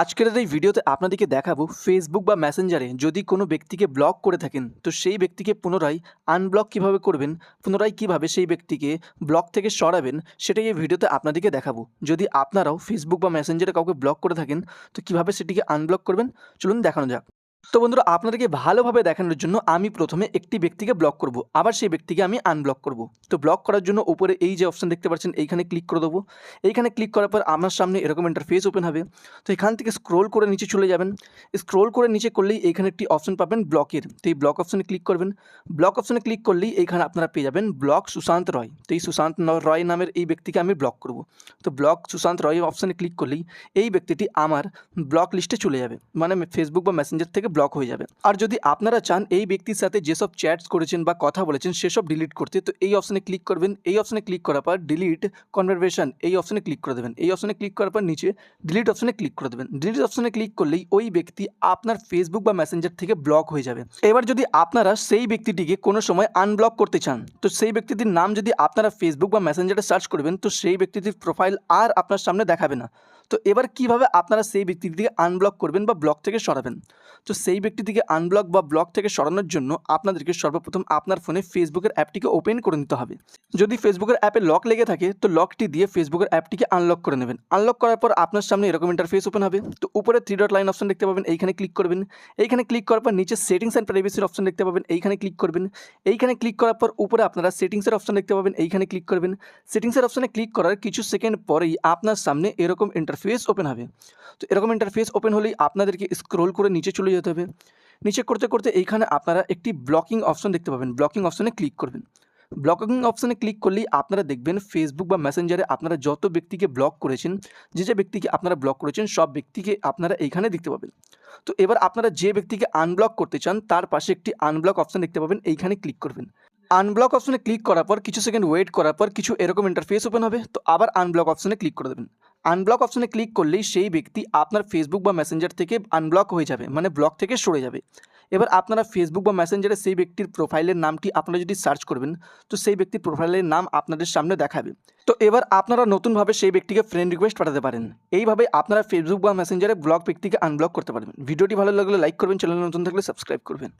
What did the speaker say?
আজকের এই ভিডিওতে আপনাদেরকে দেখাবো ফেসবুক বা মেসেঞ্জারে যদি কোনো ব্যক্তিকে ব্লক করে থাকেন তো সেই ব্যক্তিকে পুনরায় আনব্লক কিভাবে করবেন, পুনরায় কিভাবে সেই ব্যক্তিকে ব্লক থেকে সরাবেন সেটাই এই ভিডিওতে আপনাদেরকে দেখাবো। যদি আপনারাও ফেসবুক বা মেসেঞ্জারে কাউকে ব্লক করে থাকেন তো কিভাবে সেটিকে আনব্লক করবেন চলুন দেখানো যাক। তো বন্ধুরা, আপনাদেরকে ভালোভাবে দেখানোর জন্য আমি প্রথমে একটি ব্যক্তিকে ব্লক করব, আবার সেই ব্যক্তিকে আমি আনব্লক করব। তো ব্লক করার জন্য উপরে এই যে অপশন দেখতে পাচ্ছেন এইখানে ক্লিক করে দেবো। এইখানে ক্লিক করার পর আমার সামনে এরকম ইন্টারফেস ওপেন হবে। তো এখান থেকে স্ক্রোল করে নিচে চলে যাবেন। স্ক্রোল করে নিচে করলেই এইখানে একটি অপশন পাবেন ব্লকের। তো এই ব্লক অপশনে ক্লিক করবেন। ব্লক অপশনে ক্লিক করলেই এইখানে আপনারা পেয়ে যাবেন ব্লক সুশান্ত রয়। তো এই সুশান্ত রয় নামের এই ব্যক্তিকে আমি ব্লক করব। তো ব্লক সুশান্ত রয় অপশনে ক্লিক করলেই এই ব্যক্তিটি আমার ব্লক লিস্টে চলে যাবে, মানে ফেসবুক বা মেসেঞ্জার থেকে ব্লক হয়ে যাবে। আর যদি আপনারা চান এই ব্যক্তির সাথে যেসব চ্যাটস করেছেন বা কথা বলেছেন সেসব ডিলিট করতে, তো এই অপশনে ক্লিক করবেন। এই অপশনে ক্লিক করার পর ডিলিট কনভারসেশন এই অপশনে ক্লিক করে দেবেন। এই অপশনে ক্লিক করার পর নিচে ডিলিট অপশনে ক্লিক করে দেবেন। ডিলিট অপশনে ক্লিক করলেই ওই ব্যক্তি আপনার ফেসবুক বা মেসেঞ্জার থেকে ব্লক হয়ে যাবে। এবার যদি আপনারা সেই ব্যক্তিটিকে কোনো সময় আনব্লক করতে চান তো সেই ব্যক্তিটির নাম যদি আপনারা ফেসবুক বা মেসেঞ্জারে সার্চ করবেন তো সেই ব্যক্তিটির প্রোফাইল আর আপনার সামনে দেখাবে না। তো এবার কিভাবে আপনারা সেই ব্যক্তিটিকে আনব্লক করবেন বা ব্লক থেকে সরাবেন, তো সেই ব্যক্তিটিকে আনব্লক বা ব্লক থেকে সরানোর জন্য আপনাদেরকে সর্বপ্রথম আপনার ফোনে ফেসবুকের অ্যাপটিকে ওপেন করে নিতে হবে। যদি ফেসবুকের অ্যাপে লক লেগে থাকে তো লকটি দিয়ে ফেসবুকের অ্যাপটিকে আনলক করে নেবেন। আনলক করার পর আপনার সামনে এরকম ইন্টারফেস ওপেন হবে। তো উপরে 3 ডট লাইন অপশন দেখতে পাবেন, এইখানে ক্লিক করবেন। এইখানে ক্লিক করার পর নিচে সেটিংস অ্যান্ড প্রাইভেসির অপশন দেখতে পাবেন, এইখানে ক্লিক করবেন। এইখানে ক্লিক করার পর উপরে আপনারা সেটিংসের অপশন দেখতে পাবেন, এইখানে ক্লিক করবেন। সেটিংসের অপশনে ক্লিক করার কিছু সেকেন্ড পরেই আপনার সামনে এরকম ইন্টারফেস ওপেন হবে। তো এরকম ইন্টারফেস ওপেন হলেই আপনাদেরকে স্ক্রোল করে নিচে চলে যেতে হবে। নিচে করতে করতে এইখানে আপনারা একটি ব্লকিং অপশন দেখতে পাবেন, ব্লকিং অপশনে ক্লিক করবেন। ব্লকিং অপশনে ক্লিক করলেই আপনারা দেখবেন ফেসবুক বা মেসেঞ্জারে আপনারা যত ব্যক্তিকে ব্লক করেছেন, যে ব্যক্তিকে আপনারা ব্লক করেছেন সব ব্যক্তিকে আপনারা এইখানে দেখতে পাবেন। তো এবার আপনারা যে ব্যক্তিকে আনব্লক করতে চান তার পাশে একটি আনব্লক অপশন দেখতে পাবেন, এইখানে ক্লিক করবেন। আনব্লক অপশনে ক্লিক করার পর কিছু সেকেন্ড ওয়েট করার পর কিছু এরকম ইন্টারফেস ওপেন হবে। তো আবার আনব্লক অপশনে ক্লিক করে দেবেন। আনব্লক অপশনে ক্লিক করলেই সেই ব্যক্তি আপনার ফেসবুক বা মেসেঞ্জার থেকে আনব্লক হয়ে যাবে, মানে ব্লক থেকে সরে যাবে। এবার আপনারা ফেসবুক বা মেসেঞ্জারে সেই ব্যক্তির প্রোফাইলের নামটি আপনারা যদি সার্চ করবেন তো সেই ব্যক্তির প্রোফাইলের নাম আপনাদের সামনে দেখাবে। তো এবার আপনারা নতুনভাবে সেই ব্যক্তিকে ফ্রেন্ড রিকোয়েস্ট পাঠাতে পারেন। এইভাবে আপনারা ফেসবুক বা মেসেঞ্জারে ব্লক ব্যক্তিকে আনব্লক করতে পারবেন। ভিডিওটি ভালো লাগলে লাইক করবেন, চ্যানেলে নতুন থাকলে সাবস্ক্রাইব করবেন।